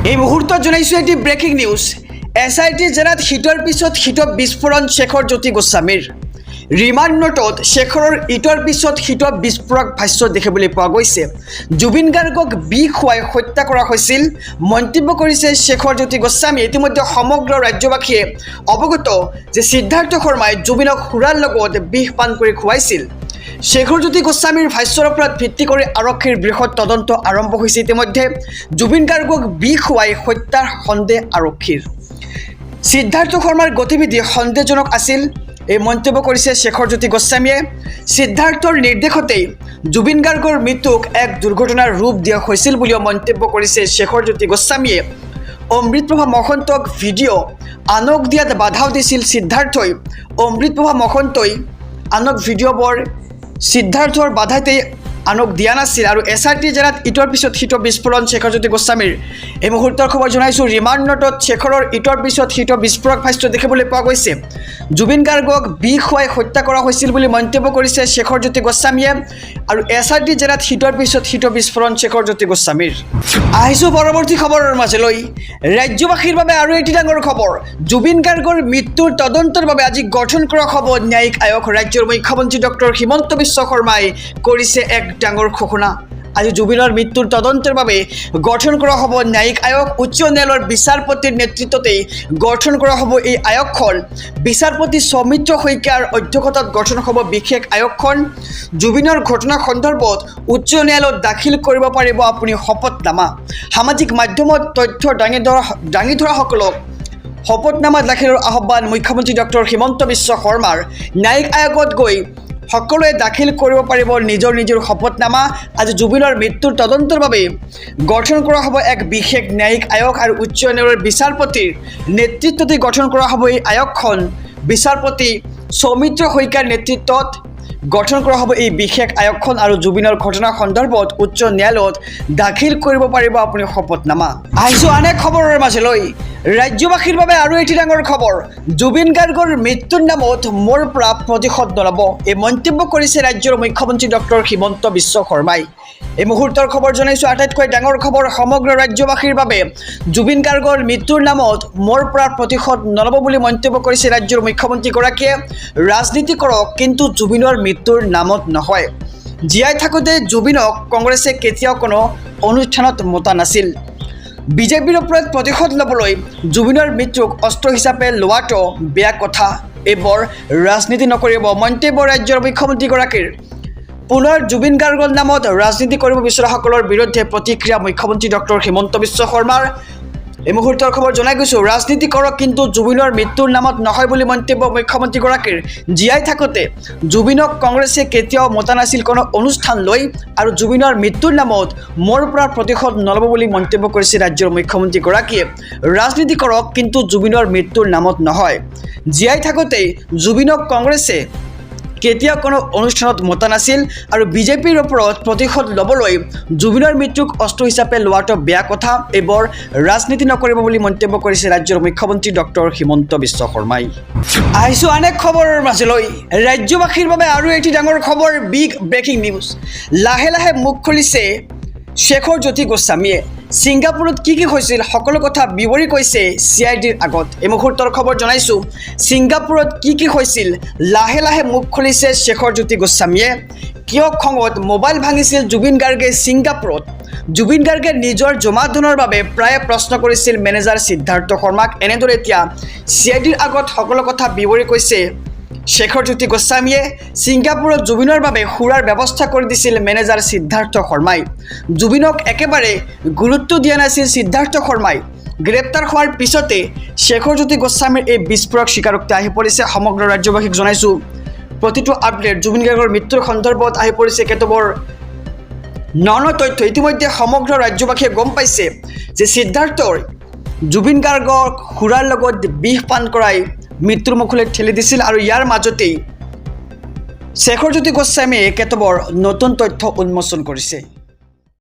এই মুহূৰ্তত জনাইছোঁ এটি ব্ৰেকিং নিউজ। SIT জেৰাত হিটৰ পিছত হিট বিস্ফোৰণ শেখৰজ্যোতি গোস্বামীৰ। ৰিমাণ্ড নোটত শেখৰৰ ইটৰ পিছত হিট বিস্ফোৰক ভাষ্য দেখিবলৈ পোৱা গৈছে। জুবিন গাৰ্গক বিষ খুৱাই হত্যা কৰা হৈছিল মন্তব্য কৰিছে শেখৰজ্যোতি গোস্বামী। ইতিমধ্যে সমগ্ৰ ৰাজ্যবাসীয়ে অৱগত যে সিদ্ধাৰ্থ শৰ্মাই জুবিনক সুৰাৰ লগত বিষ পান কৰি খুৱাইছিল। শেখৰজ্যোতি গোস্বামীৰ ভাষ্যৰ ওপৰত ভিত্তি কৰি আৰক্ষীৰ বৃহৎ তদন্ত আৰম্ভ হৈছে। ইতিমধ্যে জুবিন গাৰ্গক বিষ খুৱাই হত্যাৰ সন্দেহ আৰক্ষীৰ। সিদ্ধাৰ্থ শৰ্মাৰ গতিবিধি সন্দেহজনক আছিল এই মন্তব্য কৰিছে শেখৰজ্যোতি গোস্বামীয়ে। সিদ্ধাৰ্থৰ নিৰ্দেশতেই জুবিন গাৰ্গৰ মৃত্যুক এক দুৰ্ঘটনাৰ ৰূপ দিয়া হৈছিল বুলিও মন্তব্য কৰিছে শেখৰজ্যোতি গোস্বামীয়ে। অমৃতপ্ৰভা মহন্তক ভিডিঅ' আনক দিয়াত বাধাও দিছিল সিদ্ধাৰ্থই। অমৃতপ্ৰভা মহন্তই আনক ভিডিঅ'বোৰ সিদ্ধাৰ্থৰ বাধাতেই আনক দিয়া নাছিল। আৰু SIT জেৰাত ইটৰ পিছত হিট বিস্ফোৰণ শেখৰজ্যোতি গোস্বামীৰ। এই মুহূৰ্তৰ খবৰ জনাইছোঁ ৰিমাণ্ড নোটত শেখৰৰ ইটৰ পিছত হিট বিস্ফোৰক ভাষ্য দেখিবলৈ পোৱা গৈছে। জুবিন গাৰ্গক বিষ খুৱাই হত্যা কৰা হৈছিল বুলি মন্তব্য কৰিছে শেখৰজ্যোতি গোস্বামীয়ে। আৰু SIT জেৰাত হিটৰ পিছত হিট বিস্ফোৰণ শেখৰজ্যোতি গোস্বামীৰ। আহিছোঁ পৰৱৰ্তী খবৰৰ মাজলৈ। ৰাজ্যবাসীৰ বাবে আৰু এটি ডাঙৰ খবৰ। জুবিন গাৰ্গৰ মৃত্যুৰ তদন্তৰ বাবে আজি গঠন কৰা হ'ব ন্যায়িক আয়োগ। ৰাজ্যৰ মুখ্যমন্ত্ৰী ডক্টৰ হিমন্ত বিশ্ব শৰ্মাই কৰিছে এক ডাঙৰ ঘোষণা। আজি জুবিনৰ মৃত্যুৰ তদন্তৰ বাবে গঠন কৰা হ'ব ন্যায়িক আয়োগ। উচ্চ ন্যায়ালয়ৰ বিচাৰপতিৰ নেতৃত্বতেই গঠন কৰা হ'ব এই আয়োগখন। বিচাৰপতি সৌমিত্ৰ শইকীয়াৰ অধ্যক্ষতাত গঠন হ'ব বিশেষ আয়োগখন। জুবিনৰ ঘটনা সন্দৰ্ভত উচ্চ ন্যায়ালয়ত দাখিল কৰিব পাৰিব আপুনি শপতনামা। সামাজিক মাধ্যমত তথ্য দাঙি ধৰাসকলক শপতনামা দাখিলৰ আহ্বান মুখ্যমন্ত্ৰী ডক্টৰ হিমন্ত বিশ্ব শৰ্মাৰ। ন্যায়িক আয়োগত গৈ সকলোৱে দাখিল কৰিব পাৰিব নিজৰ শপতনামা। আজি জুবিনৰ মৃত্যুৰ তদন্তৰ বাবে গঠন কৰা হ'ব এক বিশেষ ন্যায়িক আয়োগ। আৰু উচ্চ ন্যায়ালয়ৰ বিচাৰপতিৰ নেতৃত্বতে গঠন কৰা হ'ব এই আয়োগখন। বিচাৰপতি সৌমিত্ৰ শইকীয়াৰ নেতৃত্বত গঠন কৰা হ'ব এই বিশেষ আয়োগখন। আৰু জুবিনৰ ঘটনা সন্দৰ্ভত উচ্চ ন্যায়ালয়ত দাখিল কৰিব পাৰিব আপুনি শপতনামা। আহিছোঁ আন এক খবৰৰ মাজলৈ। ৰাজ্যবাসীৰ বাবে আৰু এটি ডাঙৰ খবৰ। জুবিন গাৰ্গৰ মৃত্যুৰ নামত মোৰ পৰা প্ৰতিশোধ নল'ব এই মন্তব্য কৰিছে ৰাজ্যৰ মুখ্যমন্ত্ৰী ডক্টৰ হিমন্ত বিশ্ব শৰ্মাই। এই মুহূৰ্তৰ খবৰ জনাইছোঁ আটাইতকৈ ডাঙৰ খবৰ সমগ্ৰ ৰাজ্যবাসীৰ বাবে। জুবিন গাৰ্গৰ মৃত্যুৰ নামত মোৰ পৰা প্ৰতিশোধ নল'ব বুলি মন্তব্য কৰিছে ৰাজ্যৰ মুখ্যমন্ত্ৰীগৰাকীয়ে। ৰাজনীতি কৰক কিন্তু জুবিনৰ মৃত্যুৰ নামত নহয়। জীয়াই থাকোঁতে জুবিনক কংগ্ৰেছে কেতিয়াও কোনো অনুষ্ঠানত মতা নাছিল। বিজেপিৰ ওপৰত প্ৰতিশোধ ল'বলৈ জুবিনৰ মৃত্যুক অস্ত্ৰ হিচাপে লোৱাটো বেয়া কথা। এইবোৰ ৰাজনীতি নকৰিব মন্তব্য ৰাজ্যৰ মুখ্যমন্ত্ৰীগৰাকীৰ। পুনৰ জুবিন গাৰ্গৰ নামত ৰাজনীতি কৰিব বিচৰাসকলৰ বিৰুদ্ধে প্ৰতিক্ৰিয়া মুখ্যমন্ত্ৰী ডক্টৰ হিমন্ত বিশ্ব শৰ্মাৰ। এই মুহূৰ্তৰ খবৰ জনাই গৈছোঁ ৰাজনীতি কৰক কিন্তু জুবিনৰ মৃত্যুৰ নামত নহয় বুলি মন্তব্য মুখ্যমন্ত্ৰীগৰাকীৰ। জীয়াই থাকোঁতে জুবিনক কংগ্ৰেছে কেতিয়াও মতা নাছিল কোনো অনুষ্ঠান লৈ। আৰু জুবিনৰ মৃত্যুৰ নামত মোৰ পৰা প্ৰতিশোধ নল'ব বুলি মন্তব্য কৰিছে ৰাজ্যৰ মুখ্যমন্ত্ৰীগৰাকীয়ে। ৰাজনীতি কৰক কিন্তু জুবিনৰ মৃত্যুৰ নামত নহয়। জীয়াই থাকোঁতেই জুবিনক কংগ্ৰেছে কেতিয়াও কোনো অনুষ্ঠানত মতা নাছিল। আৰু বিজেপিৰ ওপৰত প্ৰতিশোধ ল'বলৈ জুবিনৰ মৃত্যুক অস্ত্ৰ হিচাপে লোৱাটো বেয়া কথা। এইবোৰ ৰাজনীতি নকৰিব বুলি মন্তব্য কৰিছে ৰাজ্যৰ মুখ্যমন্ত্ৰী ডক্টৰ হিমন্ত বিশ্ব শৰ্মাই। আহিছোঁ আন এক খবৰৰ মাজলৈ। ৰাজ্যবাসীৰ বাবে আৰু এটি ডাঙৰ খবৰ বিগ ব্ৰেকিং নিউজ। লাহে লাহে মুখ খুলিছে শেখৰজ্যোতি গোস্বামীয়ে। ছিংগাপুৰত কি হৈছিল সকলো কথা বিৱৰি কৈছে CIDৰ আগত। এই মুহূৰ্তৰ খবৰ জনাইছোঁ ছিংগাপুৰত কি হৈছিল লাহে লাহে মুখ খুলিছে শেখৰজ্যোতি গোস্বামীয়ে। কিয় খঙত মোবাইল ভাঙিছিল জুবিন গাৰ্গে ছিংগাপুৰত। জুবিন গাৰ্গে নিজৰ জমা ধনৰ বাবে প্ৰায়ে প্ৰশ্ন কৰিছিল মেনেজাৰ সিদ্ধাৰ্থ শৰ্মাক। এনেদৰে এতিয়া CIDৰ আগত সকলো কথা বিৱৰি কৈছে শেখৰজ্যোতি গোস্বামীয়ে। ছিংগাপুৰত জুবিনৰ বাবে সুৰাৰ ব্যৱস্থা কৰি দিছিল মেনেজাৰ সিদ্ধাৰ্থ শৰ্মাই। জুবিনক একেবাৰে গুৰুত্ব দিয়া নাছিল সিদ্ধাৰ্থ শৰ্মাই। গ্ৰেপ্তাৰ হোৱাৰ পিছতে শেখৰজ্যোতি গোস্বামীৰ এই বিস্ফোৰক স্বীকাৰোক্তি আহি পৰিছে। সমগ্ৰ ৰাজ্যবাসীক জনাইছোঁ প্ৰতিটো আপডেট জুবিন গাৰ্গৰ মৃত্যুৰ সন্দৰ্ভত আহি পৰিছে কেতবোৰ ন তথ্য। ইতিমধ্যে সমগ্ৰ ৰাজ্যবাসীয়ে গম পাইছে যে সিদ্ধাৰ্থই জুবিন গাৰ্গক সুৰাৰ লগত বিষ পান কৰাই মৃত্যুৰ মুখলৈ ঠেলি দিছিল। আৰু ইয়াৰ মাজতেই শেখৰজ্যোতি গোস্বামীয়ে কেতবোৰ নতুন তথ্য উন্মোচন কৰিছে।